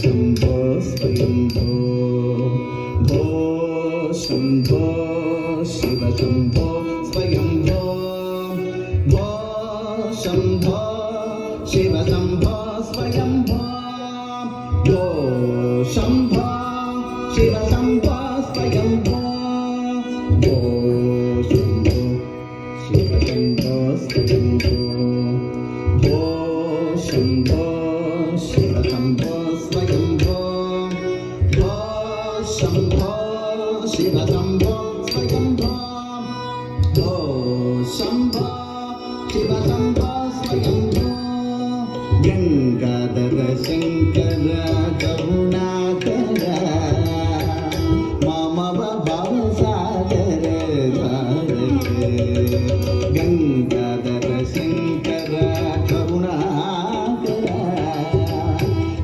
శంభో స్వయంభో భో శంభో శివ శంభో స్వయంభో భో శంభో శివ శంభో స్వయంభో భో శంభో శివ శంభో స్వయంభో భో శంభో శివ శంభో స్వయంభో భో శంభో శివ శంభో స్వయంభో భో శంభో శివ శంభో స్వయంభో భో శంభో శివ శంభో స్వయంభో గంగాధర శంకర కరుణాకర మామవ భవసాగర గంగాధర శంకర కరుణాకర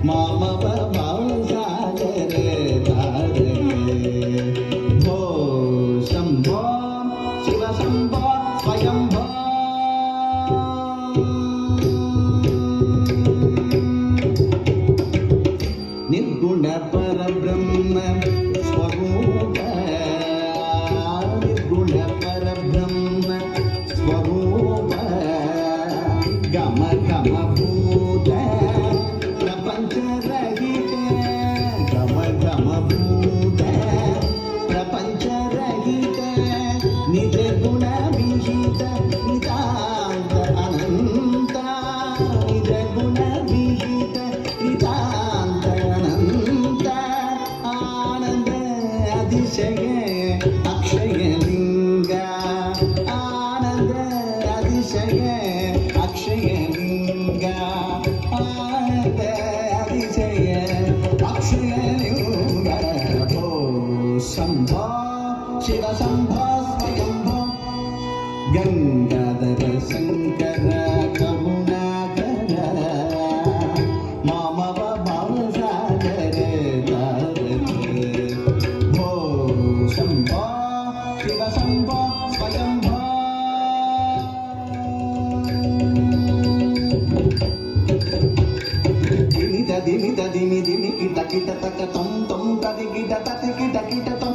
మామవ భవసాగర భో శంభో శివ శంభో స్వయంభో నిర్గుణ పరబ్రహ్మ స్వరూప నిర్గుణ పరబ్రహ్మ స్వరూప గమ గమ భూత ప్రపంచ రహిత గమ గమ భూత ప్రపంచ రహిత నిజ గుణ విహిత నితాంత అనంత నిజ గుణ విహిత నితాంత అనంత ఆనంద అతిశయ అక్షయ లింగ ఆనంద అతిశయ అక్షయ లింగ ఆనంద అతిశయ అక్షయ లింగ భో శంభో శివ శంభో స్వయంభో గంగాధర శంకర కరుణాకర మామవ భవసాగర భో శంభో శివ శంభో స్వయంభో దిమి దిమి దిమి దిమి కిట కిట తక తం తం తది కిట తతి కిట కిట తం